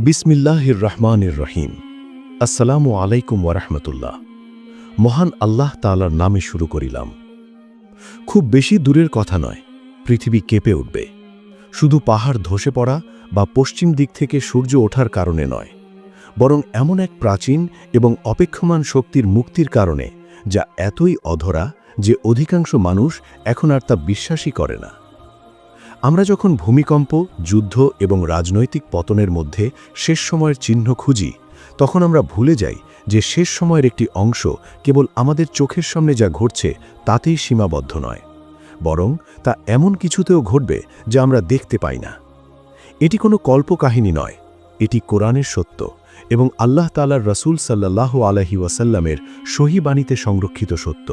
বিসমিল্লাহির রহমানির রহিম। আসসালামু আলাইকুম ওয়ারাহমাতুল্লাহ। মহান আল্লাহ তাআলার নামে শুরু করিলাম। খুব বেশি দূরের কথা নয়, পৃথিবী কেঁপে উঠবে। শুধু পাহাড় ধসে পড়া বা পশ্চিম দিক থেকে সূর্য ওঠার কারণে নয়, বরং এমন এক প্রাচীন এবং অপেক্ষমান শক্তির মুক্তির কারণে, যা এতই অধরা যে অধিকাংশ মানুষ এখন আর তা বিশ্বাসই করে না। আমরা যখন ভূমিকম্প, যুদ্ধ এবং রাজনৈতিক পতনের মধ্যে শেষ সময়ের চিহ্ন খুঁজি, তখন আমরা ভুলে যাই যে শেষ সময়ের একটি অংশ কেবল আমাদের চোখের সামনে যা ঘটছে তাতেই সীমাবদ্ধ নয়, বরং তা এমন কিছুতেও ঘটবে যা আমরা দেখতে পাই না। এটি কোনো কল্পকাহিনী নয়, এটি কোরআনের সত্য এবং আল্লাহ তাআলার রাসূল সাল্লাল্লাহু আলাইহি ওয়াসাল্লামের সহিহ বাণীতে সংরক্ষিত সত্য।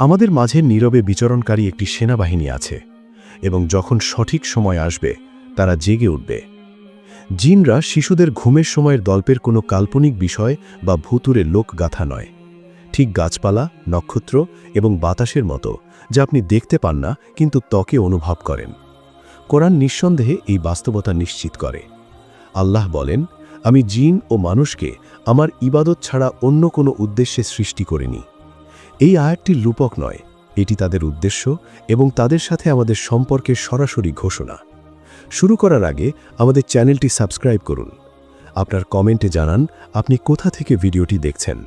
আমাদের মাঝে নীরবে বিচরণকারী একটি সেনাবাহিনী আছে, এবং যখন সঠিক সময় আসবে তারা জেগে উঠবে। জিনরা শিশুদের ঘুমের সময়ের গল্পের কোনো কাল্পনিক বিষয় বা ভুতুরে লোকগাথা নয়, ঠিক গাছপালা, নক্ষত্র এবং বাতাসের মতো, যা আপনি দেখতে পান না কিন্তু ত্বকে অনুভব করেন। কোরআন নিঃসন্দেহে এই বাস্তবতা নিশ্চিত করে। আল্লাহ বলেন, আমি জিন ও মানুষকে আমার ইবাদত ছাড়া অন্য কোনো উদ্দেশ্যে সৃষ্টি করিনি। এই আয়াতটি রূপক নয়, এটি তাদের উদ্দেশ্য এবং তাদের সাথে আমাদের সম্পর্কের সরাসরি ঘোষণা। শুরু করার আগে আমাদের চ্যানেলটি সাবস্ক্রাইব করুন। আপনার কমেন্টে জানান আপনি কোথা থেকে ভিডিওটি দেখছেন।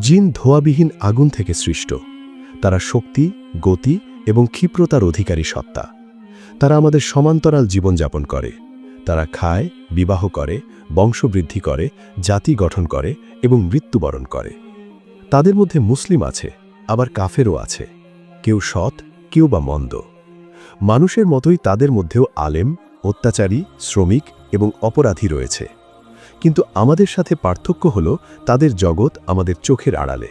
জিন ধোঁয়াবিহীন আগুন থেকে সৃষ্ট। তারা শক্তি, গতি এবং ক্ষিপ্রতার অধিকারী সত্তা। তারা আমাদের সমান্তরাল জীবনযাপন করে। তারা খায়, বিবাহ করে, বংশবৃদ্ধি করে, জাতি গঠন করে এবং মৃত্যুবরণ করে। তাদের মধ্যে মুসলিম আছে, আবার কাফেরও আছে। কেউ সৎ, কেউ বা মন্দ। মানুষের মতোই তাদের মধ্যেও আলেম, অত্যাচারী, শ্রমিক এবং অপরাধী রয়েছে। কিন্তু আমাদের সাথে পার্থক্য হল তাদের জগৎ আমাদের চোখের আড়ালে।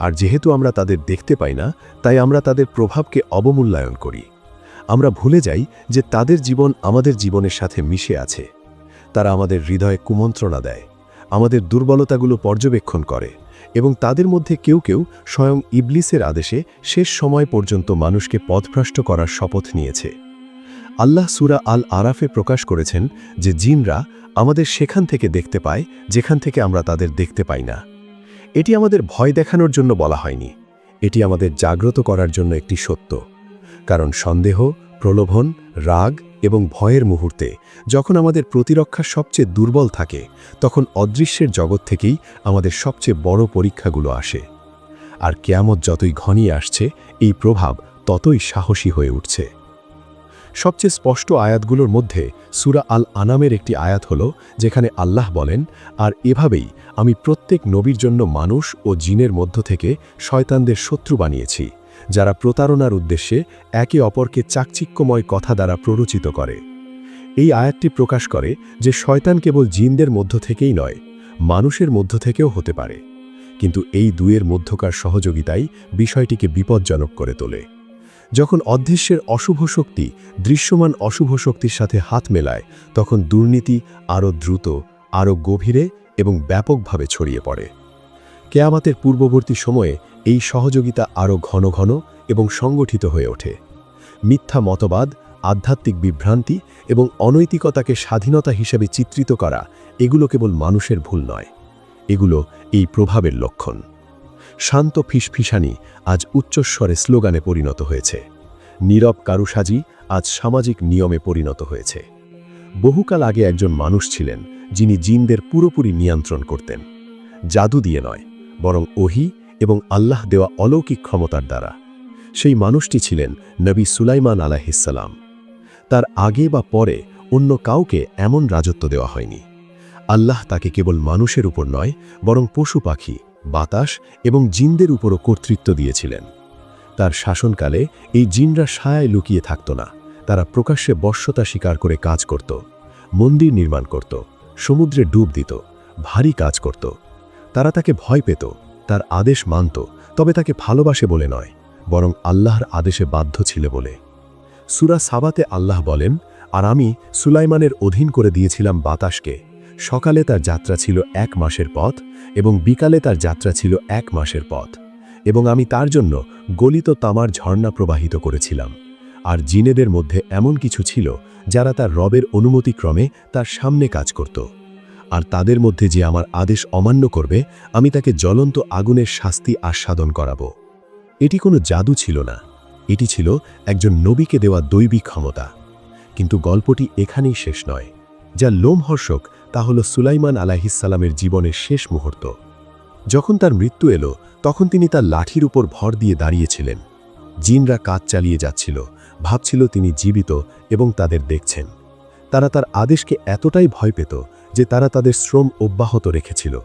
আর যেহেতু আমরা তাদের দেখতে পাই না, তাই আমরা তাদের প্রভাবকে অবমূল্যায়ন করি। আমরা ভুলে যাই যে তাদের জীবন আমাদের জীবনের সাথে মিশে আছে। তারা আমাদের হৃদয়ে কুমন্ত্রণা দেয়, আমাদের দুর্বলতাগুলো পর্যবেক্ষণ করে, এবং তাদের মধ্যে কেউ কেউ স্বয়ং ইবলিসের আদেশে শেষ সময় পর্যন্ত মানুষকে পথভ্রষ্ট করার শপথ নিয়েছে। আল্লাহ সূরা আল আরাফে প্রকাশ করেছেন যে জিনরা আমাদের সেখান থেকে দেখতে পায় যেখান থেকে আমরা তাদের দেখতে পাই না। এটি আমাদের ভয় দেখানোর জন্য বলা হয়নি, এটি আমাদের জাগ্রত করার জন্য একটি সত্য। কারণ সন্দেহ, প্রলোভন, রাগ এবং ভয়ের মুহূর্তে যখন আমাদের প্রতিরক্ষা সবচেয়ে দুর্বল থাকে, তখন অদৃশ্যের জগৎ থেকেই আমাদের সবচেয়ে বড় পরীক্ষাগুলো আসে। আর কিয়ামত যতই ঘনিয়ে আসছে, এই প্রভাব ততই সাহসী হয়ে উঠছে। সবচেয়ে স্পষ্ট আয়াতগুলোর মধ্যে সূরা আল আনামের একটি আয়াত হল, যেখানে আল্লাহ বলেন, আর এভাবেই আমি প্রত্যেক নবীর জন্য মানুষ ও জিনের মধ্য থেকে শয়তানদের শত্রু বানিয়েছি, যারা প্রতারণার উদ্দেশ্যে একে অপরকে চাকচিক্যময় কথা দ্বারা প্ররোচিত করে। এই আয়াতটি প্রকাশ করে যে শয়তান কেবল জিনদের মধ্য থেকেই নয়, মানুষের মধ্য থেকেও হতে পারে। কিন্তু এই দুয়ের মধ্যকার সহযোগিতাই বিষয়টিকে বিপজ্জনক করে তোলে। যখন অদৃশ্যের অশুভ শক্তি দৃশ্যমান অশুভ শক্তির সাথে হাত মেলায়, তখন দুর্নীতি আরও দ্রুত, আরও গভীরে এবং ব্যাপকভাবে ছড়িয়ে পড়ে। কিয়ামতের পূর্ববর্তী সময়ে এই সহযোগিতা আরও ঘন ঘন এবং সংগঠিত হয়ে ওঠে। মিথ্যা মতবাদ, আধ্যাত্মিক বিভ্রান্তি এবং অনৈতিকতাকে স্বাধীনতা হিসেবে চিত্রিত করা, এগুলো কেবল মানুষের ভুল নয়, এগুলো এই প্রভাবের লক্ষণ। শান্ত ফিসফিসানি আজ উচ্চস্বরে স্লোগানে পরিণত হয়েছে। নীরব কারুসাজি আজ সামাজিক নিয়মে পরিণত হয়েছে। বহুকাল আগে একজন মানুষ ছিলেন যিনি জিনদের পুরোপুরি নিয়ন্ত্রণ করতেন, জাদু দিয়ে নয়, বরং ওহী এবং আল্লাহ দেওয়া অলৌকিক ক্ষমতার দ্বারা। সেই মানুষটি ছিলেন নবী সুলাইমান আলাইহিসসালাম। তার আগে বা পরে অন্য কাউকে এমন রাজত্ব দেওয়া হয়নি। আল্লাহ তাকে কেবল মানুষের উপর নয়, বরং পশু পাখি, বাতাস এবং জিনদের উপরও কর্তৃত্ব দিয়েছিলেন। তার শাসনকালে এই জিনরা ছায়ায় লুকিয়ে থাকত না, তারা প্রকাশ্যে বশ্যতা স্বীকার করে কাজ করত, মন্দির নির্মাণ করত, সমুদ্রে ডুব দিত, ভারী কাজ করত। তারা তাকে ভয় পেত, তার আদেশ মানত, তবে তাকে ভালোবাসে বলে নয়, বরং আল্লাহর আদেশে বাধ্য ছিল বলে। সূরা সাবাতে আল্লাহ বলেন, আর আমি সুলাইমানের অধীন করে দিয়েছিলাম বাতাসকে। সকালে তার যাত্রা ছিল 1 মাসের পথ এবং বিকালে তার যাত্রা ছিল 1 মাসের পথ, এবং আমি তার জন্য গলিত তামার ঝর্ণা প্রবাহিত করেছিলাম। আর জিনেদের মধ্যে এমন কিছু ছিল যারা তার রবের অনুমতিক্রমে তার সামনে কাজ করত। আর তাদের মধ্যে যে আমার আদেশ অমান্য করবে আমি তাকে জ্বলন্ত আগুনের শাস্তি আস্বাদন করাব। এটি কোনো জাদু ছিল না, এটি ছিল একজন নবীকে দেওয়া দৈবিক ক্ষমতা। কিন্তু গল্পটি এখানেই শেষ নয়। যা লোমহর্ষক তা হল সুলাইমান আলাইহিসসালামের জীবনের শেষ মুহূর্ত। যখন তার মৃত্যু এলো তখন তিনি তার লাঠির উপর ভর দিয়ে দাঁড়িয়েছিলেন। জিনরা কাজ চালিয়ে যাচ্ছিল, ভাবছিল তিনি জীবিত এবং তাদের দেখছেন। তারা তার আদেশকে এতটাই ভয় পেত যে তারা তাদের শ্রম অব্যাহত রেখেছিল।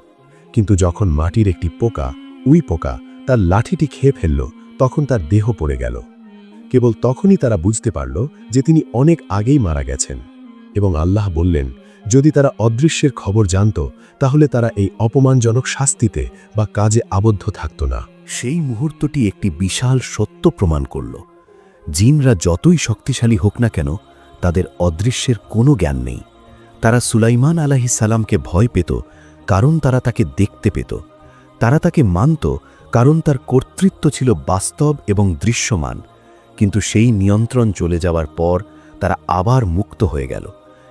কিন্তু যখন মাটির একটি পোকা, উই পোকা, তার লাঠিটি খেয়ে ফেলল, তখন তার দেহ পড়ে গেল। কেবল তখনই তারা বুঝতে পারল যে তিনি অনেক আগেই মারা গেছেন। এবং আল্লাহ বললেন, যদি তারা অদৃশ্যের খবর জানত তাহলে তারা এই অপমানজনক শাস্তিতে বা কাজে আবদ্ধ থাকত না। সেই মুহূর্তটি একটি বিশাল সত্য প্রমাণ করল। জিনরা যতই শক্তিশালী হোক না কেন, তাদের অদৃশ্যের কোনো জ্ঞান নেই। তারা সুলাইমান আলাইহিসসালামকে ভয় পেত কারণ তারা তাকে দেখতে পেত। তারা তাকে মানত কারণ তার কর্তৃত্ব ছিল বাস্তব এবং দৃশ্যমান। কিন্তু সেই নিয়ন্ত্রণ চলে যাওয়ার পর তারা আবার মুক্ত হয়ে গেল,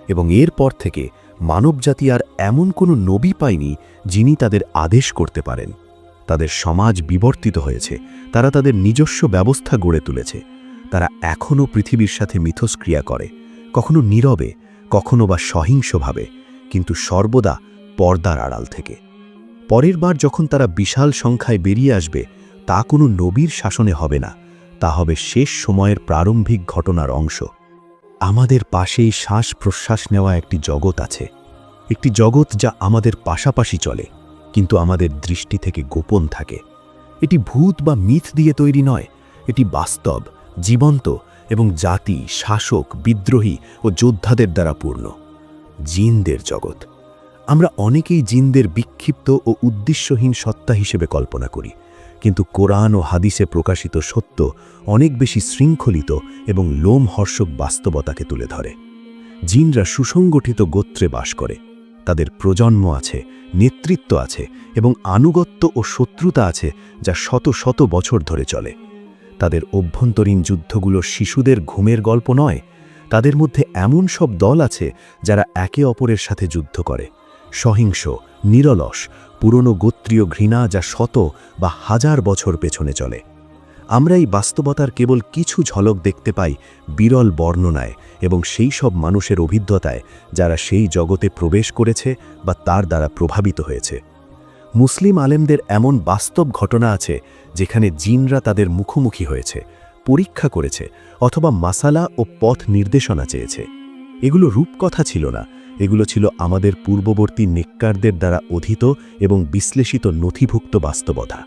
এবং এরপর থেকে মানবজাতি আর এমন কোনো নবী পায়নি যিনি তাদের আদেশ করতে পারেন। তাদের সমাজ বিবর্তিত হয়েছে, তারা তাদের নিজস্ব ব্যবস্থা গড়ে তুলেছে। তারা এখনও পৃথিবীর সাথে মিথস্ক্রিয়া করে, কখনো নীরবে, কখনো বা সহিংসভাবে, কিন্তু সর্বদা পর্দার আড়াল থেকে। পরের বার যখন তারা বিশাল সংখ্যায় বেরিয়ে আসবে, তা কোনো নবীর শাসনে হবে না, তা হবে শেষ সময়ের প্রারম্ভিক ঘটনার অংশ। আমাদের পাশেই শ্বাস প্রশ্বাস নেওয়া একটি জগৎ আছে, একটি জগৎ যা আমাদের পাশাপাশি চলে, কিন্তু আমাদের দৃষ্টি থেকে গোপন থাকে। এটি ভূত বা মিথ দিয়ে তৈরি নয়, এটি বাস্তব, জীবন্ত এবং জাতি, শাসক, বিদ্রোহী ও যোদ্ধাদের দ্বারা পূর্ণ। জিনদের জগৎ। আমরা অনেকেই জিনদের বিক্ষিপ্ত ও উদ্দেশ্যহীন সত্তা হিসেবে কল্পনা করি, কিন্তু কোরআন ও হাদিসে প্রকাশিত সত্য অনেক বেশি শৃঙ্খলিত এবং লোমহর্ষক বাস্তবতাকে তুলে ধরে। জিনরা সুসংগঠিত গোত্রে বাস করে, তাদের প্রজন্ম আছে, নেতৃত্ব আছে এবং আনুগত্য ও শত্রুতা আছে যা শত শত বছর ধরে চলে। তাদের অভ্যন্তরীণ যুদ্ধগুলো শিশুদের ঘুমের গল্প নয়, তাদের মধ্যে এমন সব দল আছে যারা একে অপরের সাথে যুদ্ধ করে, সহিংস, নিরলস, পুরনো গোত্রীয় ঘৃণা যা শত বা হাজার বছর পেছনে চলে। আমরা এই বাস্তবতার কেবল কিছু ঝলক দেখতে পাই বিরল বর্ণনায় এবং সেই সব মানুষের অভিজ্ঞতায় যারা সেই জগতে প্রবেশ করেছে বা তার দ্বারা প্রভাবিত হয়েছে। মুসলিম আলেমদের এমন বাস্তব ঘটনা আছে যেখানে জিনরা তাদের মুখোমুখি হয়েছে, পরীক্ষা করেছে অথবা মাসালা ও পথ নির্দেশনা চেয়েছে। এগুলো রূপকথা ছিল না, এগুলো ছিল আমাদের পূর্ববর্তী নেককারদের দ্বারা অধীত এবং বিশ্লেষিত নথিভুক্ত বাস্তবতা।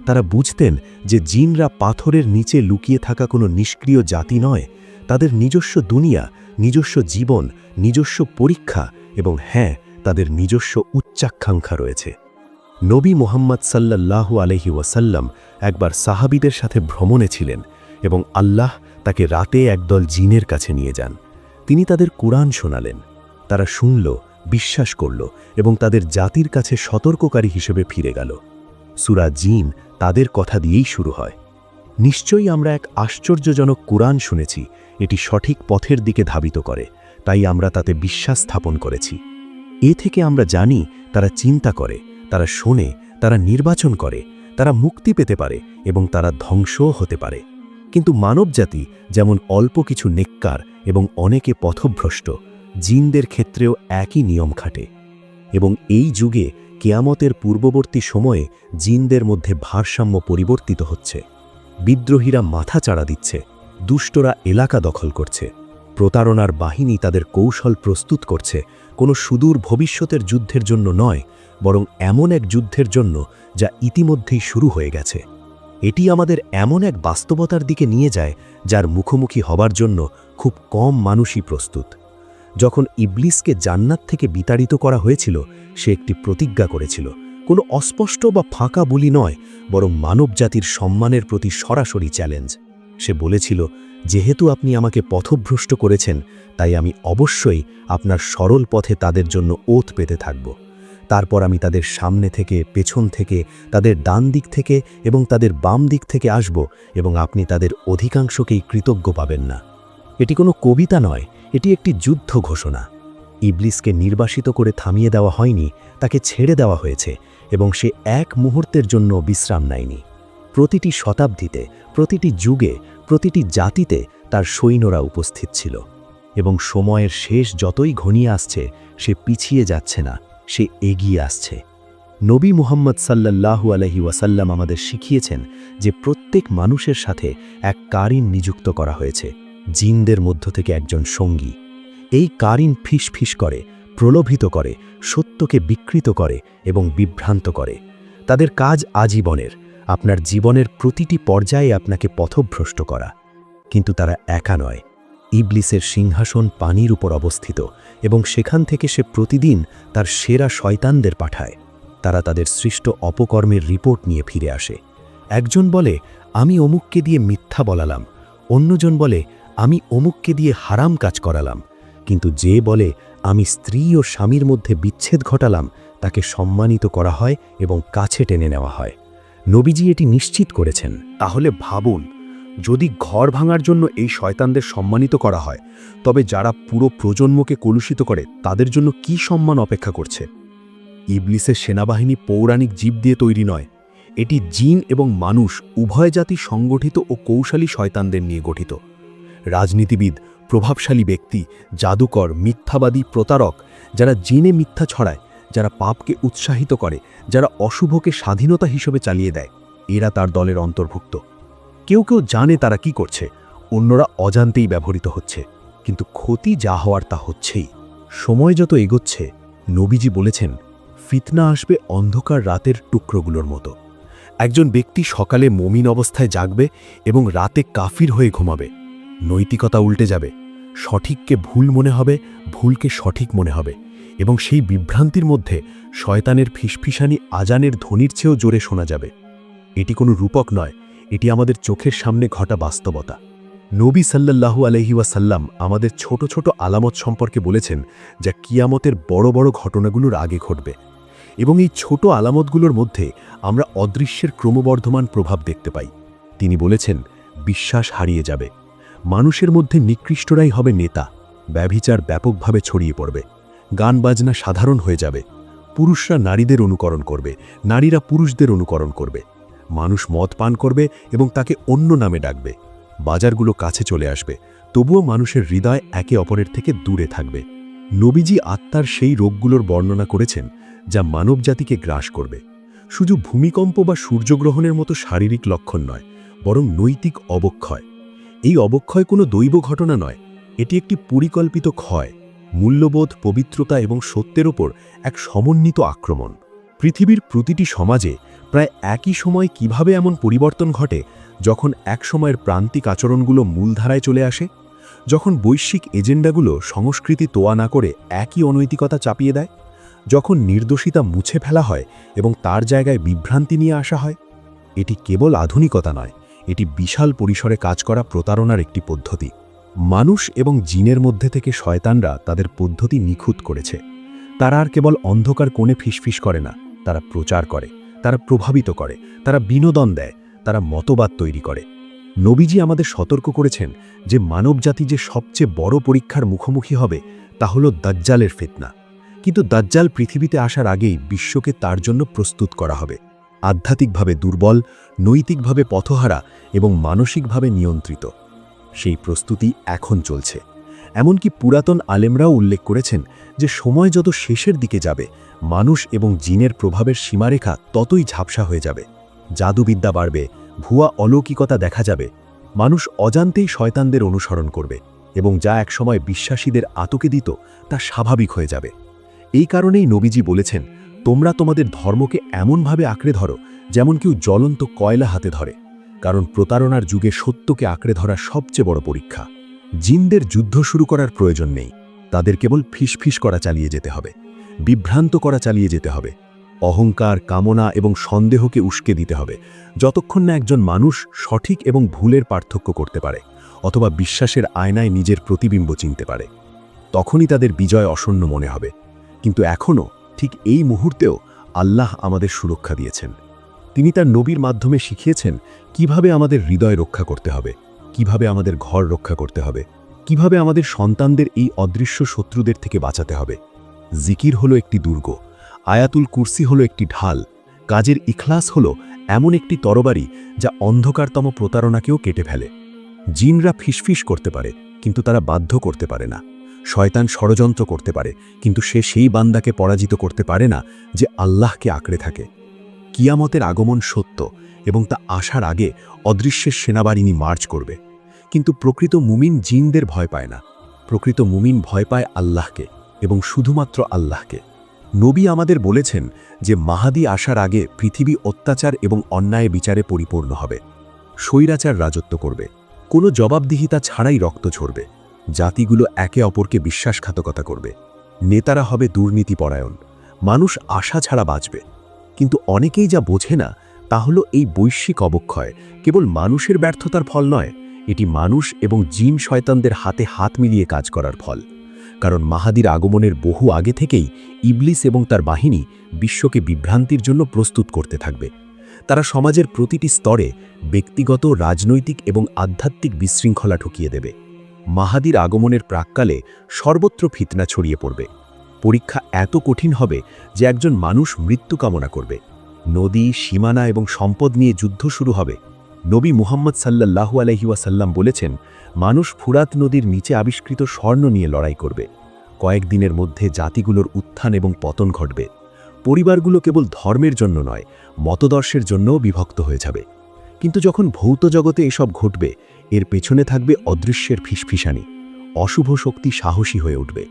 তারা বুঝতেন যে জিনরা পাথরের নিচে লুকিয়ে থাকা কোনো নিষ্ক্রিয় জাতি নয়, তাদের নিজস্ব দুনিয়া, নিজস্ব জীবন, নিজস্ব পরীক্ষা এবং হ্যাঁ, তাদের নিজস্ব উচ্চাকাঙ্ক্ষা রয়েছে। নবী মুহাম্মদ সাল্লাল্লাহু আলাইহি ওয়াসাল্লাম একবার সাহাবীদের সাথে ভ্রমণে ছিলেন এবং আল্লাহ তাকে রাতে একদল জিনের কাছে নিয়ে যান। তিনি তাদের কুরআন শোনালেন। তারা শুনল, বিশ্বাস করল এবং তাদের জাতির কাছে সতর্ককারী হিসেবে ফিরে গেল। সূরা জিন তাদের কথা দিয়েই শুরু হয়। নিশ্চয়ই আমরা এক আশ্চর্যজনক কুরআন শুনেছি, এটি সঠিক পথের দিকে ধাবিত করে, তাই আমরা তাতে বিশ্বাস স্থাপন করেছি। এ থেকে আমরা জানি তারা চিন্তা করে, তারা শোনে, তারা নির্বাচন করে, তারা মুক্তি পেতে পারে এবং তারা ধ্বংসও হতে পারে। কিন্তু মানবজাতি যেমন অল্প কিছু নেককার এবং অনেকে পথভ্রষ্ট, জিনদের ক্ষেত্রেও একই নিয়ম খাটে। এবং এই যুগে কিয়ামতের পূর্ববর্তী সময়ে জিনদের মধ্যে ভারসাম্য পরিবর্তিত হচ্ছে। বিদ্রোহীরা মাথা চাড়া দিচ্ছে, দুষ্টরা এলাকা দখল করছে, প্রতারণার বাহিনী তাদের কৌশল প্রস্তুত করছে কোনো সুদূর ভবিষ্যতের যুদ্ধের জন্য নয়, বরং এমন এক যুদ্ধের জন্য যা ইতিমধ্যেই শুরু হয়ে গেছে। এটি আমাদের এমন এক বাস্তবতার দিকে নিয়ে যায় যার মুখোমুখি হবার জন্য খুব কম মানুষই প্রস্তুত। যখন ইবলিসকে জান্নাত থেকে বিতাড়িত করা হয়েছিল, সে একটি প্রতিজ্ঞা করেছিল, কোনো অস্পষ্ট বা ফাঁকা বুলি নয়, বরং মানবজাতির সম্মানের প্রতি সরাসরি চ্যালেঞ্জ। সে বলেছিল, যেহেতু আপনি আমাকে পথভ্রষ্ট করেছেন, তাই আমি অবশ্যই আপনার সরল পথে তাদের জন্য ওত পেতে থাকব। তারপর আমি তাদের সামনে থেকে, পেছন থেকে, তাদের ডান দিক থেকে এবং তাদের বাম দিক থেকে আসব এবং আপনি তাদের অধিকাংশকেই কৃতজ্ঞ পাবেন না। এটি কোনো কবিতা নয়, এটি একটি যুদ্ধ ঘোষণা। ইবলিসকে নির্বাসিত করে থামিয়ে দেওয়া হয়নি, তাকে ছেড়ে দেওয়া হয়েছে এবং সে এক মুহূর্তের জন্য বিশ্রাম নেয়নি। প্রতিটি শতাব্দীতে, প্রতিটি যুগে, প্রতিটি জাতিতে তার সৈন্যরা উপস্থিত ছিল এবং সময়ের শেষ যতই ঘনিয়ে আসছে সে পিছিয়ে যাচ্ছে না, সে এগিয়ে আসছে। নবী মুহাম্মদ সাল্লাল্লাহু আলাইহি ওয়াসাল্লাম আমাদের শিখিয়েছেন যে প্রত্যেক মানুষের সাথে এক কারিন নিযুক্ত করা হয়েছে, জিনদের মধ্য থেকে একজন সঙ্গী। এই কারিন ফিসফিস করে, প্রলোভিত করে, সত্যকে বিকৃত করে এবং বিভ্রান্ত করে। তাদের কাজ আজীবনের, আপনার জীবনের প্রতিটি পর্যায়ে আপনাকে পথভ্রষ্ট করা। কিন্তু তারা একা নয়। ইবলিসের সিংহাসন পানির উপর অবস্থিত এবং সেখান থেকে সে প্রতিদিন তার সেরা শয়তানদের পাঠায়। তারা তাদের সৃষ্ট অপকর্মের রিপোর্ট নিয়ে ফিরে আসে। একজন বলে, আমি অমুককে দিয়ে মিথ্যা বলালাম, অন্যজন বলে, আমি অমুককে দিয়ে হারাম কাজ করালাম। কিন্তু যে বলে, আমি স্ত্রী ও স্বামীর মধ্যে বিচ্ছেদ ঘটালাম, তাকে সম্মানিত করা হয় এবং কাছে টেনে নেওয়া হয়। নবীজি এটি নিশ্চিত করেছেন। তাহলে ভাবুন, যদি ঘর ভাঙার জন্য এই শয়তানদের সম্মানিত করা হয়, তবে যারা পুরো প্রজন্মকে কলুষিত করে তাদের জন্য কি সম্মান অপেক্ষা করছে? ইবলিসের সেনাবাহিনী পৌরাণিক জীব দিয়ে তৈরি নয়, এটি জিন এবং মানুষ উভয় জাতি সংগঠিত ও কৌশলী শয়তানদের নিয়ে গঠিত। রাজনীতিবিদ, প্রভাবশালী ব্যক্তি, জাদুকর, মিথ্যাবাদী, প্রতারক, যারা জিনে মিথ্যা ছড়ায়, যারা পাপকে উৎসাহিত করে, যারা অশুভকে স্বাধীনতা হিসেবে চালিয়ে দেয়, এরা তার দলের অন্তর্ভুক্ত। কেউ কেউ জানে তারা কি করছে, অন্যরা অজান্তেই ব্যবহৃত হচ্ছে, কিন্তু ক্ষতি যা হওয়ার তা হচ্ছেই। সময় যত এগোচ্ছে, নবীজি বলেছেন, ফিতনা আসবে অন্ধকার রাতের টুকরোগুলোর মতো। একজন ব্যক্তি সকালে মমিন অবস্থায় জাগবে এবং রাতে কাফির হয়ে ঘুমাবে। নৈতিকতা উল্টে যাবে, সঠিককে ভুল মনে হবে, ভুলকে সঠিক মনে হবে, এবং সেই বিভ্রান্তির মধ্যে শয়তানের ফিসফিসানি আজানের ধ্বনির চেয়েও জোরে শোনা যাবে। এটি কোনো রূপক নয়, এটি আমাদের চোখের সামনে ঘটা বাস্তবতা। নবী সাল্লাল্লাহু আলাইহি ওয়াসাল্লাম আমাদের ছোট ছোট আলামত সম্পর্কে বলেছেন, যা কিয়ামতের বড় বড় ঘটনাগুলোর আগে ঘটবে, এবং এই ছোট আলামতগুলোর মধ্যে আমরা অদৃশ্যের ক্রমবর্ধমান প্রভাব দেখতে পাই। তিনি বলেছেন, বিশ্বাস হারিয়ে যাবে, মানুষের মধ্যে নিকৃষ্টরাই হবে নেতা, ব্যভিচার ব্যাপকভাবে ছড়িয়ে পড়বে, গান বাজনা সাধারণ হয়ে যাবে, পুরুষরা নারীদের অনুকরণ করবে, নারীরা পুরুষদের অনুকরণ করবে, মানুষ মদ পান করবে এবং তাকে অন্য নামে ডাকবে, বাজারগুলো কাছে চলে আসবে, তবুও মানুষের হৃদয় একে অপরের থেকে দূরে থাকবে। নবীজি আত্মার সেই রোগগুলোর বর্ণনা করেছেন যা মানবজাতিকে গ্রাস করবে। শুধু ভূমিকম্প বা সূর্যগ্রহণের মতো শারীরিক লক্ষণ নয়, বরং নৈতিক অবক্ষয়। এই অবক্ষয় কোনো দৈব ঘটনা নয়, এটি একটি পরিকল্পিত ক্ষয়, মূল্যবোধ, পবিত্রতা এবং সত্যের ওপর এক সমন্বিত আক্রমণ। পৃথিবীর প্রতিটি সমাজে প্রায় একই সময় কিভাবে এমন পরিবর্তন ঘটে, যখন এক সময়ের প্রান্তিক আচরণগুলো মূলধারায় চলে আসে, যখন বৈশ্বিক এজেন্ডাগুলো সংস্কৃতি তোয়া না করে একই অনৈতিকতা চাপিয়ে দেয়, যখন নির্দোষিতা মুছে ফেলা হয় এবং তার জায়গায় বিভ্রান্তি নিয়ে আসা হয়। এটি কেবল আধুনিকতা নয়, এটি বিশাল পরিসরে কাজ করা প্রতারণার একটি পদ্ধতি। মানুষ এবং জিনের মধ্যে থেকে শয়তানরা তাদের পদ্ধতি নিখুঁত করেছে। তারা আর কেবল অন্ধকার কোণে ফিসফিস করে না, তারা প্রচার করে, তারা প্রভাবিত করে, তারা বিনোদন দেয়, তারা মতবাদ তৈরি করে। নবীজি আমাদের সতর্ক করেছেন যে মানবজাতি যে সবচেয়ে বড় পরীক্ষার মুখোমুখি হবে তা হল দাজ্জালের ফিতনা। কিন্তু দাজ্জাল পৃথিবীতে আসার আগেই বিশ্বকে তার জন্য প্রস্তুত করা হবে, আধ্যাত্মিকভাবে দুর্বল, নৈতিকভাবে পথহারা এবং মানসিকভাবে নিয়ন্ত্রিত। সেই প্রস্তুতি এখন চলছে। এমনকি পুরাতন আলেমরাও উল্লেখ করেছেন যে সময় যত শেষের দিকে যাবে, মানুষ এবং জিনের প্রভাবের সীমারেখা ততই ঝাপসা হয়ে যাবে। জাদুবিদ্যা বাড়বে, ভুয়া অলৌকিকতা দেখা যাবে, মানুষ অজান্তেই শয়তানদের অনুসরণ করবে এবং যা একসময় বিশ্বাসীদের আতকে দিত তা স্বাভাবিক হয়ে যাবে। এই কারণেই নবীজি বলেছেন, তোমরা তোমাদের ধর্মকে এমনভাবে আঁকড়ে ধরো যেমন কেউ জ্বলন্ত কয়লা হাতে ধরে, কারণ প্রতারণার যুগে সত্যকে আঁকড়ে ধরা সবচেয়ে বড় পরীক্ষা। জিনদের যুদ্ধ শুরু করার প্রয়োজন নেই, তাদের কেবল ফিসফিস করা চালিয়ে যেতে হবে, বিভ্রান্ত করা চালিয়ে যেতে হবে, অহংকার, কামনা এবং সন্দেহকে উস্কে দিতে হবে, যতক্ষণ না একজন মানুষ সঠিক এবং ভুলের পার্থক্য করতে পারে অথবা বিশ্বাসের আয়নায় নিজের প্রতিবিম্ব চিনতে পারে। তখনই তাদের বিজয় আসন্ন মনে হবে। কিন্তু এখনও ঠিক এই মুহূর্তেও আল্লাহ আমাদের সুরক্ষা দিয়েছেন। তিনি তার নবীর মাধ্যমে শিখিয়েছেন কিভাবে আমাদের হৃদয় রক্ষা করতে হবে, কিভাবে আমাদের ঘর রক্ষা করতে হবে, কিভাবে আমাদের সন্তানদের এই অদৃশ্য শত্রুদের থেকে বাঁচাতে হবে। জিকির হলো একটি দুর্গ, আয়াতুল কুরসি হলো একটি ঢাল, কাজের ইখলাস হলো এমন একটি তরবারি যা অন্ধকারতম প্রতারণাকেও কেটে ফেলে। জিনরা ফিসফিস করতে পারে, কিন্তু তারা বাধ্য করতে পারে না। শয়তান ষড়যন্ত্র করতে পারে, কিন্তু সে সেই বান্দাকে পরাজিত করতে পারে না যে আল্লাহকে আঁকড়ে থাকে। কিয়ামতের আগমন সত্য, এবং তা আসার আগে অদৃশ্যের সেনাবাহিনী মার্চ করবে। কিন্তু প্রকৃত মুমিন জিনদের ভয় পায় না। প্রকৃত মুমিন ভয় পায় আল্লাহকে, এবং শুধুমাত্র আল্লাহকে। নবী আমাদের বলেছেন যে মাহাদি আসার আগে পৃথিবী অত্যাচার এবং অন্যায় বিচারে পরিপূর্ণ হবে। স্বৈরাচার রাজত্ব করবে, কোনো জবাবদিহিতা ছাড়াই রক্ত ঝরবে। জাতিগুলো একে অপরকে বিশ্বাসঘাতকতা করবে। নেতারা হবে দুর্নীতিপরায়ণ। মানুষ আশা ছাড়া বাঁচবে। কিন্তু অনেকেই যা বোঝে না তা হলো এই বৈশ্বিক অবক্ষয় কেবল মানুষের ব্যর্থতার ফল নয়, এটি মানুষ এবং জিন শয়তানদের হাতে হাত মিলিয়ে কাজ করার ফল। কারণ মাহাদির আগমনের বহু আগে থেকেই ইবলিস এবং তার বাহিনী বিশ্বকে বিভ্রান্তির জন্য প্রস্তুত করতে থাকবে। তারা সমাজের প্রতিটি স্তরে ব্যক্তিগত, রাজনৈতিক এবং আধ্যাত্মিক বিশৃঙ্খলা ঢুকিয়ে দেবে। মাহাদির আগমনের প্রাক্কালে সর্বত্র ফিতনা ছড়িয়ে পড়বে। পরীক্ষা এত কঠিন হবে যে একজন মানুষ মৃত্যু কামনা করবে। নদী, সীমানা এবং সম্পদ নিয়ে যুদ্ধ শুরু হবে। নবী মুহাম্মদ সাল্লাল্লাহু আলাইহি ওয়াসাল্লাম বলেছেন, মানুষ ফুরাত নদীর নিচে আবিষ্কৃত স্বর্ণ নিয়ে লড়াই করবে। কয়েকদিনের মধ্যে জাতিগুলোর উত্থান এবং পতন ঘটবে। পরিবারগুলো কেবল ধর্মের জন্য নয়, মতদর্শের জন্যও বিভক্ত হয়ে যাবে। কিন্তু যখন ভৌত জগতে এসব ঘটবে, এর পেছনে থাকবে অদৃশ্যের ফিসফিসানি। অশুভ শক্তি সাহসী হয়ে উঠবে।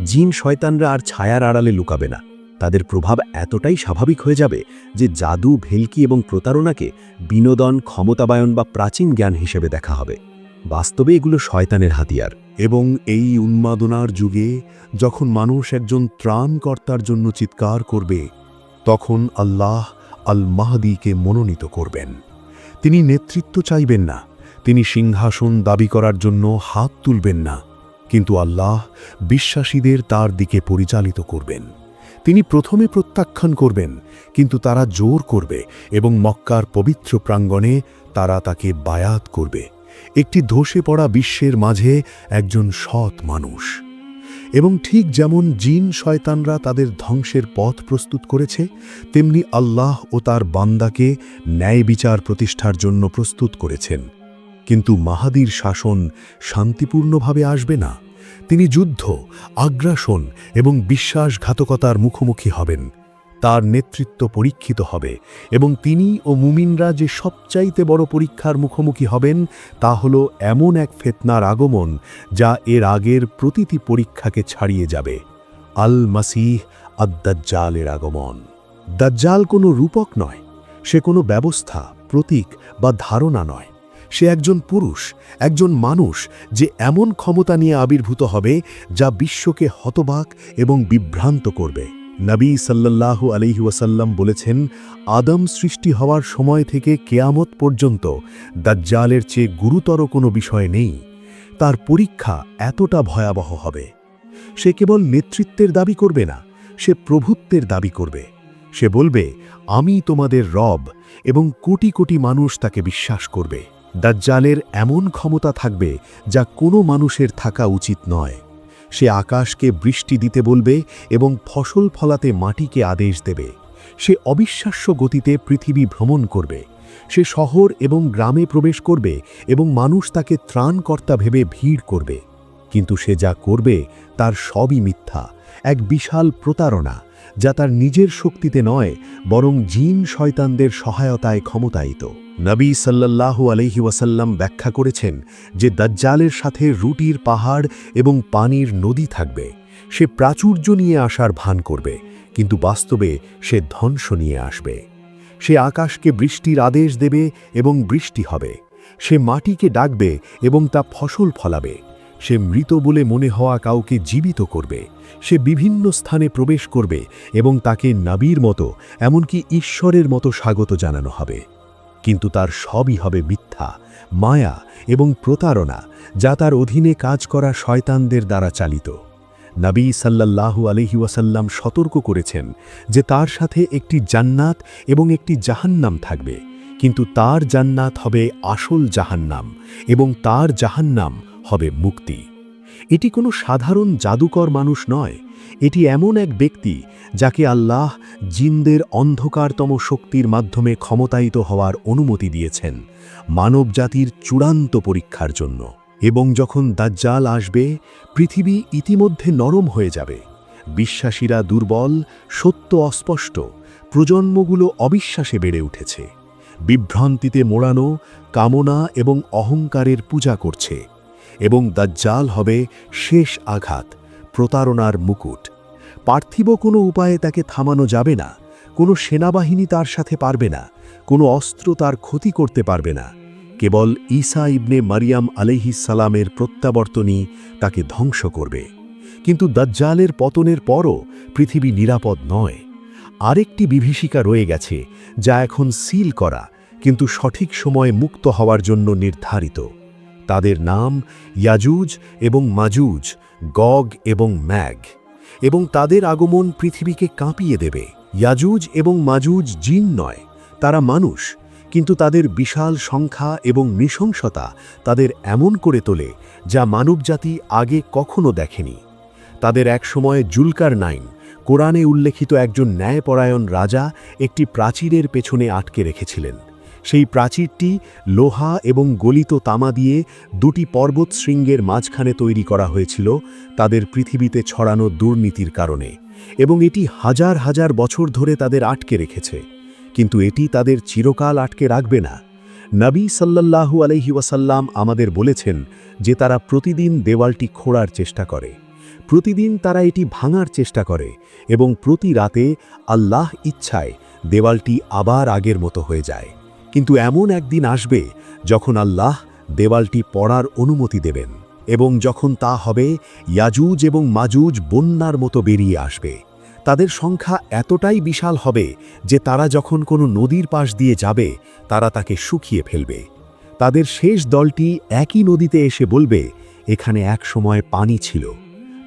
জিন শয়তানরা আর ছায়ার আড়ালে লুকাবে না। তাদের প্রভাব এতটাই স্বাভাবিক হয়ে যাবে যে জাদু, ভেলকি এবং প্রতারণাকে বিনোদন, ক্ষমতাবায়ন বা প্রাচীন জ্ঞান হিসেবে দেখা হবে। বাস্তবে এগুলো শয়তানের হাতিয়ার। এবং এই উন্মাদনার যুগে যখন মানুষ একজন ত্রাণকর্তার জন্য চিৎকার করবে, তখন আল্লাহ আল মাহদীকে মনোনীত করবেন। তিনি নেতৃত্ব চাইবেন না, তিনি সিংহাসন দাবি করার জন্য হাত তুলবেন না, কিন্তু আল্লাহ বিশ্বাসীদের তার দিকে পরিচালিত করবেন। তিনি প্রথমে প্রত্যাখ্যান করবেন, কিন্তু তারা জোর করবে এবং মক্কার পবিত্র প্রাঙ্গণে তারা তাকে বায়াত করবে। একটি ধসে পড়া বিশ্বের মাঝে একজন সৎ মানুষ। এবং ঠিক যেমন জিন শয়তানরা তাদের ধ্বংসের পথ প্রস্তুত করেছে, তেমনি আল্লাহ ও তার বান্দাকে ন্যায় বিচার প্রতিষ্ঠার জন্য প্রস্তুত করেছেন। কিন্তু মাহাদির শাসন শান্তিপূর্ণভাবে আসবে না। তিনি যুদ্ধ, আগ্রাসন এবং বিশ্বাসঘাতকতার মুখোমুখি হবেন। তার নেতৃত্ব পরীক্ষিত হবে, এবং তিনি ও মুমিনরা যে সবচাইতে বড় পরীক্ষার মুখোমুখি হবেন তা হল এমন এক ফিতনার আগমন যা এর আগের প্রতিটি পরীক্ষাকে ছাড়িয়ে যাবে। আল মাসিহ আদ-দাজ্জালের আগমন। দাজ্জাল কোনো রূপক নয়, সে কোনো ব্যবস্থা, প্রতীক বা ধারণা নয়। সে একজন পুরুষ, একজন মানুষ, যে এমন ক্ষমতা নিয়ে আবির্ভূত হবে যা বিশ্বকে হতবাক এবং বিভ্রান্ত করবে। নবী সাল্লাল্লাহু আলাইহি ওয়াসাল্লাম বলেছেন, আদম সৃষ্টি হওয়ার সময় থেকে কেয়ামত পর্যন্ত দাজ্জালের চেয়ে গুরুতর কোনো বিষয় নেই। তার পরীক্ষা এতটা ভয়াবহ হবে। সে কেবল নেতৃত্বের দাবি করবে না, সে প্রভুত্বের দাবি করবে। সে বলবে, আমি তোমাদের রব, এবং কোটি কোটি মানুষ তাকে বিশ্বাস করবে। দাজ্জালের এমন ক্ষমতা থাকবে যা কোনো মানুষের থাকা উচিত নয়। সে আকাশকে বৃষ্টি দিতে বলবে এবং ফসল ফলাতে মাটিকে আদেশ দেবে। সে অবিশ্বাস্য গতিতে পৃথিবী ভ্রমণ করবে। সে শহর এবং গ্রামে প্রবেশ করবে এবং মানুষ তাকে ত্রাণকর্তা ভেবে ভিড় করবে। কিন্তু সে যা করবে তার সবই মিথ্যা, এক বিশাল প্রতারণা যা তার নিজের শক্তিতে নয়, বরং জিন শয়তানদের সহায়তায় ক্ষমতায়িত। নবী সাল্লাল্লাহু আলাইহি ওয়াসাল্লাম ব্যাখ্যা করেছেন যে দাজ্জালের সাথে রুটির পাহাড় এবং পানির নদী থাকবে। সে প্রাচুর্য নিয়ে আসার ভান করবে, কিন্তু বাস্তবে সে ধ্বংস নিয়ে আসবে। সে আকাশকে বৃষ্টির আদেশ দেবে এবং বৃষ্টি হবে। সে মাটিকে ডাকবে এবং তা ফসল ফলাবে। সে মৃত বলে মনে হওয়া কাউকে জীবিত করবে। সে বিভিন্ন স্থানে প্রবেশ করবে এবং তাকে নবীর মতো, এমনকি ঈশ্বরের মতো স্বাগত জানানো হবে। কিন্তু তার সবই হবে মিথ্যা, মায়া এবং প্রতারণা, যা তার অধীনে কাজ করা শয়তানদের দ্বারা চালিত। নবী সাল্লাল্লাহু আলাইহি ওয়াসাল্লাম সতর্ক করেছেন যে তার সাথে একটি জান্নাত এবং একটি জাহান্নাম থাকবে, কিন্তু তার জান্নাত হবে আসল জাহান্নাম এবং তার জাহান্নাম হবে মুক্তি। এটি কোনো সাধারণ জাদুকর মানুষ নয়, এটি এমন এক ব্যক্তি যাকে আল্লাহ জিনদের অন্ধকারতম শক্তির মাধ্যমে ক্ষমতায়িত হওয়ার অনুমতি দিয়েছেন মানবজাতির চূড়ান্ত পরীক্ষার জন্য। এবং যখন দাজ্জাল আসবে, পৃথিবী ইতিমধ্যে নরম হয়ে যাবে, বিশ্বাসীরা দুর্বল, সত্য অস্পষ্ট, প্রজন্মগুলো অবিশ্বাসে বেড়ে উঠেছে, বিভ্রান্তিতে মোড়ানো, কামনা এবং অহংকারের পূজা করছে, এবং দাজ্জাল হবে শেষ আঘাত, প্রতারণার মুকুট। পার্থিব কোনো উপায়ে তাকে থামানো যাবে না, কোনো সেনাবাহিনী তার সাথে পারবে না, কোনো অস্ত্র তার ক্ষতি করতে পারবে না। কেবল ঈসা ইবনে মারিয়াম আলাইহিস সালামের প্রত্যাবর্তনই তাকে ধ্বংস করবে। কিন্তু দাজ্জালের পতনের পরও পৃথিবী নিরাপদ নয়। আরেকটি বিভীষিকা রয়ে গেছে, যা এখন সিল করা, কিন্তু সঠিক সময়ে মুক্ত হওয়ার জন্য নির্ধারিত। তাদের নাম ইয়াজুজ এবং মাজুজ, গগ এবং ম্যাগ, এবং তাদের আগমন পৃথিবীকে কাঁপিয়ে দেবে। ইয়াজুজ এবং মাজুজ জিন নয়, তারা মানুষ, কিন্তু তাদের বিশাল সংখ্যা এবং নৃশংসতা তাদের এমন করে তোলে যা মানবজাতি আগে কখনো দেখেনি। তাদের একসময় জুলকারনাইন, কোরআনে উল্লেখিত একজন ন্যায়পরায়ণ রাজা, একটি প্রাচীরের পেছনে আটকে রেখেছিলেন। সেই প্রাচীরটি লোহা এবং গলিত তামা দিয়ে দুটি পর্বত শৃঙ্গের মাঝখানে তৈরি করা হয়েছিল তাদের পৃথিবীতে ছড়ানো দুর্নীতির কারণে, এবং এটি হাজার হাজার বছর ধরে তাদের আটকে রেখেছে। কিন্তু এটি তাদের চিরকাল আটকে রাখবে না। নবী সাল্লাল্লাহু আলাইহি ওয়াসাল্লাম আমাদের বলেছেন যে তারা প্রতিদিন দেওয়ালটি খোঁড়ার চেষ্টা করে, প্রতিদিন তারা এটি ভাঙার চেষ্টা করে, এবং প্রতি রাতে আল্লাহ ইচ্ছায় দেওয়ালটি আবার আগের মতো হয়ে যায়। কিন্তু এমন একদিন আসবে যখন আল্লাহ দেওয়ালটি পড়ার অনুমতি দেবেন, এবং যখন তা হবে, ইয়াজুজ এবং মাজুজ বন্যার মতো বেরিয়ে আসবে। তাদের সংখ্যা এতটাই বিশাল হবে যে তারা যখন কোনো নদীর পাশ দিয়ে যাবে, তারা তাকে শুকিয়ে ফেলবে। তাদের শেষ দলটি একই নদীতে এসে বলবে, এখানে এক সময় পানি ছিল।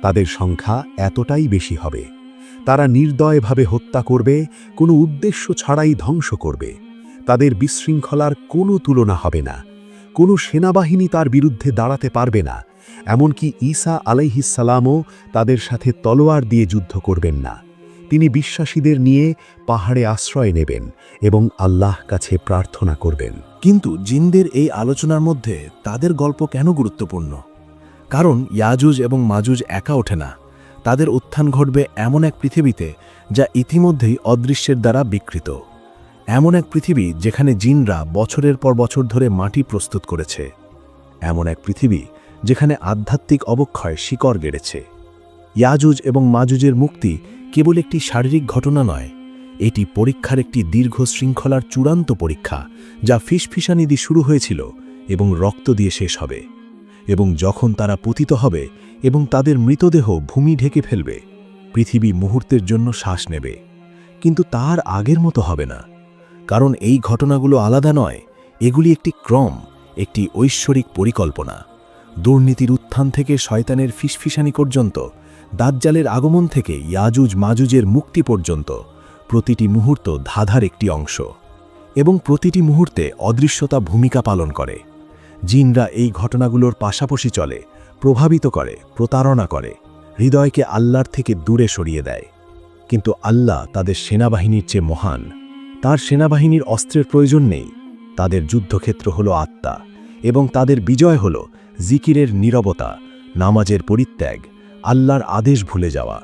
তাদের সংখ্যা এতটাই বেশি হবে। তারা নির্দয়ভাবে হত্যা করবে, কোনো উদ্দেশ্য ছাড়াই ধ্বংস করবে। তাদের বিশৃঙ্খলার কোনো তুলনা হবে না। কোনো সেনাবাহিনী তার বিরুদ্ধে দাঁড়াতে পারবে না। এমনকি ঈসা আলাইহিস সালামও তাদের সাথে তলোয়ার দিয়ে যুদ্ধ করবেন না। তিনি বিশ্বাসীদের নিয়ে পাহাড়ে আশ্রয় নেবেন এবং আল্লাহ কাছে প্রার্থনা করবেন। কিন্তু জিনদের এই আলোচনার মধ্যে তাদের গল্প কেন গুরুত্বপূর্ণ? কারণ ইয়াজুজ এবং মাজুজ একা ওঠে না। তাদের উত্থান ঘটবে এমন এক পৃথিবীতে যা ইতিমধ্যেই অদৃশ্যের দ্বারা বিকৃত। এমন এক পৃথিবী যেখানে জিনরা বছরের পর বছর ধরে মাটি প্রস্তুত করেছে। এমন এক পৃথিবী যেখানে আধ্যাত্মিক অবক্ষয় শিকড় গেড়েছে। ইয়াজুজ এবং মাজুজের মুক্তি কেবল একটি শারীরিক ঘটনা নয়, এটি পরীক্ষার একটি দীর্ঘ শৃঙ্খলার চূড়ান্ত পরীক্ষা, যা ফিসফিসানি দিয়ে শুরু হয়েছিল এবং রক্ত দিয়ে শেষ হবে। এবং যখন তারা পতিত হবে এবং তাদের মৃতদেহ ভূমি ঢেকে ফেলবে, পৃথিবী মুহূর্তের জন্য শ্বাস নেবে। কিন্তু তার আগের মতো হবে না, কারণ এই ঘটনাগুলো আলাদা নয়, এগুলি একটি ক্রম, একটি ঐশ্বরিক পরিকল্পনা। দুর্নীতির উত্থান থেকে শয়তানের ফিসফিসানি পর্যন্ত, দাজ্জালের আগমন থেকে ইয়াজুজ মাজুজের মুক্তি পর্যন্ত, প্রতিটি মুহূর্ত ধাঁধার একটি অংশ, এবং প্রতিটি মুহূর্তে অদৃশ্যতা ভূমিকা পালন করে। জিনরা এই ঘটনাগুলোর পাশাপাশি চলে, প্রভাবিত করে, প্রতারণা করে, হৃদয়কে আল্লাহর থেকে দূরে সরিয়ে দেয়। কিন্তু আল্লাহ তাদের সেনাবাহিনীর চেয়ে মহান। তার সেনাবাহিনীর অস্ত্রের প্রয়োজন নেই, তাদের যুদ্ধক্ষেত্র হল আত্মা, এবং তাদের বিজয় হল জিকিরের নীরবতা, নামাজের পরিত্যাগ, আল্লাহর আদেশ ভুলে যাওয়া।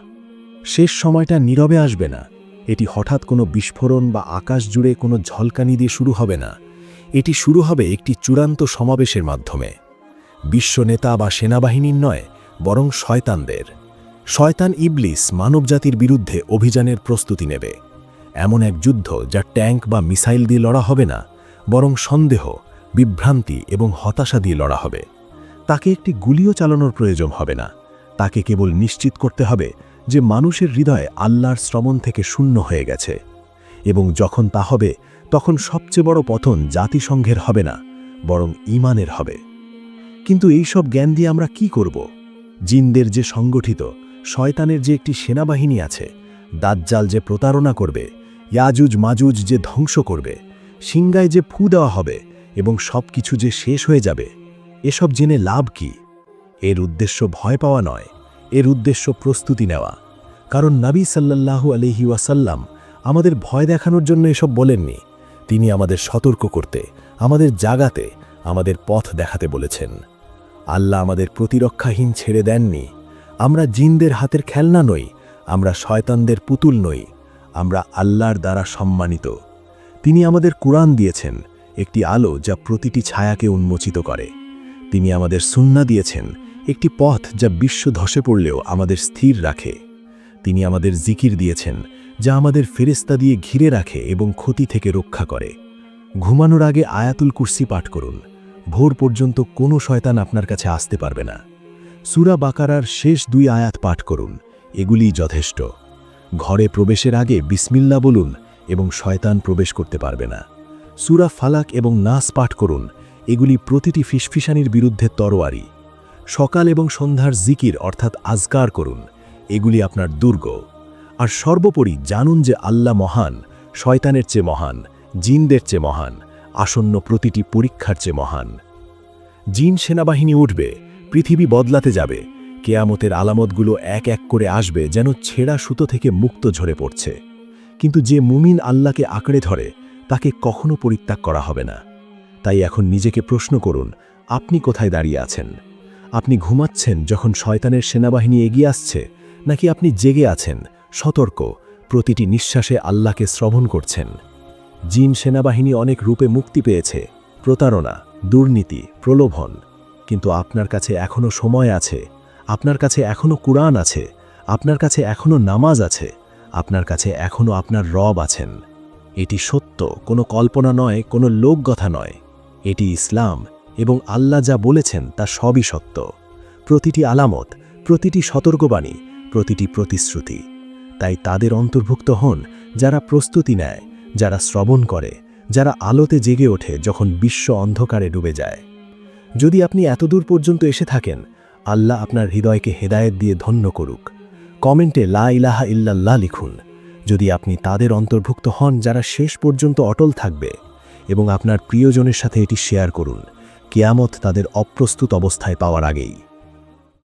শেষ সময়টা নীরবে আসবে না। এটি হঠাৎ কোনো বিস্ফোরণ বা আকাশ জুড়ে কোনো ঝলকানি দিয়ে শুরু হবে না। এটি শুরু হবে একটি চূড়ান্ত সমাবেশের মাধ্যমে। বিশ্ব নেতা বা সেনাবাহিনীর নয়, বরং শয়তানদের। শয়তান ইবলিস মানবজাতির বিরুদ্ধে অভিযানের প্রস্তুতি নেবে। এমন এক যুদ্ধ যা ট্যাঙ্ক বা মিসাইল দিয়ে লড়া হবে না, বরং সন্দেহ, বিভ্রান্তি এবং হতাশা দিয়ে লড়া হবে। তাকে একটি গুলিও চালানোর প্রয়োজন হবে না। তাকে কেবল নিশ্চিত করতে হবে যে মানুষের হৃদয় আল্লাহর শ্রবণ থেকে শূন্য হয়ে গেছে। এবং যখন তা হবে, তখন সবচেয়ে বড় পতন জাতিসংঘের হবে না, বরং ঈমানের হবে। কিন্তু এই সব জ্ঞান দিয়ে আমরা কি করব? জিনদের যে সংগঠিত, শয়তানের যে একটি সেনাবাহিনী আছে, দাজ্জাল যে প্রতারণা করবে, ইয়াজুজ মাজুজ যে ধ্বংস করবে, সিংগায় যে ফু দেওয়া হবে এবং সব কিছু যে শেষ হয়ে যাবে, এসব জেনে লাভ কি? এর উদ্দেশ্য ভয় পাওয়া নয়, এর উদ্দেশ্য প্রস্তুতি নেওয়া। কারণ নবী সাল্লাল্লাহু আলাইহি ওয়াসাল্লাম আমাদের ভয় দেখানোর জন্য এসব বলেননি। তিনি আমাদের সতর্ক করতে, আমাদের জাগাতে, আমাদের পথ দেখাতে বলেছেন। আল্লাহ আমাদের প্রতিরক্ষাহীন ছেড়ে দেননি। আমরা জিনদের হাতের খেলনা নই, আমরা শয়তানদের পুতুল নই, আমরা আল্লাহর দ্বারা সম্মানিত। তিনি আমাদের কুরআন দিয়েছেন, একটি আলো যা প্রতিটি ছায়াকে উন্মোচিত করে। তিনি আমাদের সুন্নাহ দিয়েছেন, একটি পথ যা বিশ্ব ধসে পড়লেও আমাদের স্থির রাখে। তিনি আমাদের জিকির দিয়েছেন, যা আমাদের ফেরেশতা দিয়ে ঘিরে রাখে এবং ক্ষতি থেকে রক্ষা করে। ঘুমানোর আগে আয়াতুল কুরসি পাঠ করুন। ভোর পর্যন্ত কোনো শয়তান আপনার কাছে আসতে পারবে না। সূরা বাকারার শেষ 2 আয়াত পাঠ করুন, এগুলিই যথেষ্ট। ঘরে প্রবেশের আগে বিসমিল্লাহ বলুন এবং শয়তান প্রবেশ করতে পারবে না। সূরা ফালাক এবং নাস পাঠ করুন, এগুলি প্রতিটি ফিসফিসানির বিরুদ্ধে তরোয়ারি। সকাল এবং সন্ধ্যার জিকির অর্থাৎ আজকার করুন, এগুলি আপনার দুর্গ। আর সর্বোপরি জানুন যে আল্লাহ মহান, শয়তানের চেয়ে মহান, জিনদের চেয়ে মহান, আসন্ন প্রতিটি পরীক্ষার চেয়ে মহান। জিন সেনাবাহিনী উঠবে, পৃথিবী বদলাতে যাবে, কেয়ামতের আলামতগুলো এক এক করে আসবে যেন ছেঁড়া সুতো থেকে মুক্ত ঝরে পড়ছে। কিন্তু যে মুমিন আল্লাহকে আঁকড়ে ধরে তাকে কখনো পরিত্যাগ করা হবে না। তাই এখন নিজেকে প্রশ্ন করুন, আপনি কোথায় দাঁড়িয়ে আছেন? আপনি ঘুমাচ্ছেন যখন শয়তানের সেনাবাহিনী এগিয়ে আসছে, নাকি আপনি জেগে আছেন, সতর্ক, প্রতিটি নিঃশ্বাসে আল্লাহকে শ্রবণ করছেন? জিন সেনাবাহিনী অনেক রূপে মুক্তি পেয়েছে, প্রতারণা, দুর্নীতি, প্রলোভন। কিন্তু আপনার কাছে এখনও সময় আছে, আপনার কাছে এখনও কুরআন আছে, আপনার কাছে এখনও নামাজ আছে, আপনার কাছে এখনও আপনার রব আছেন। এটি সত্য, কোনো কল্পনা নয়, কোনো লোকগাথা নয়। এটি ইসলাম, এবং আল্লাহ যা বলেছেন তা সবই সত্য। প্রতিটি আলামত, প্রতিটি সতর্কবাণী, প্রতিটি প্রতিশ্রুতি। তাই তাদের অন্তর্ভুক্ত হন যারা প্রস্তুতি নেয়, যারা শ্রবণ করে, যারা আলোতে জেগে ওঠে যখন বিশ্ব অন্ধকারে ডুবে যায়। যদি আপনি এতদূর পর্যন্ত এসে থাকেন, আল্লাহ আপনার হৃদয়কে হেদায়েত দিয়ে ধন্য করুক। কমেন্টে লা ইলাহা ইল্লাল্লাহ লিখুন যদি আপনি তাদের অন্তর্ভুক্ত হন যারা শেষ পর্যন্ত অটল থাকবে, এবং আপনার প্রিয়জনের সাথে এটি শেয়ার করুন, কিয়ামত তাদের অপ্রস্তুত অবস্থায় পাওয়ার আগেই।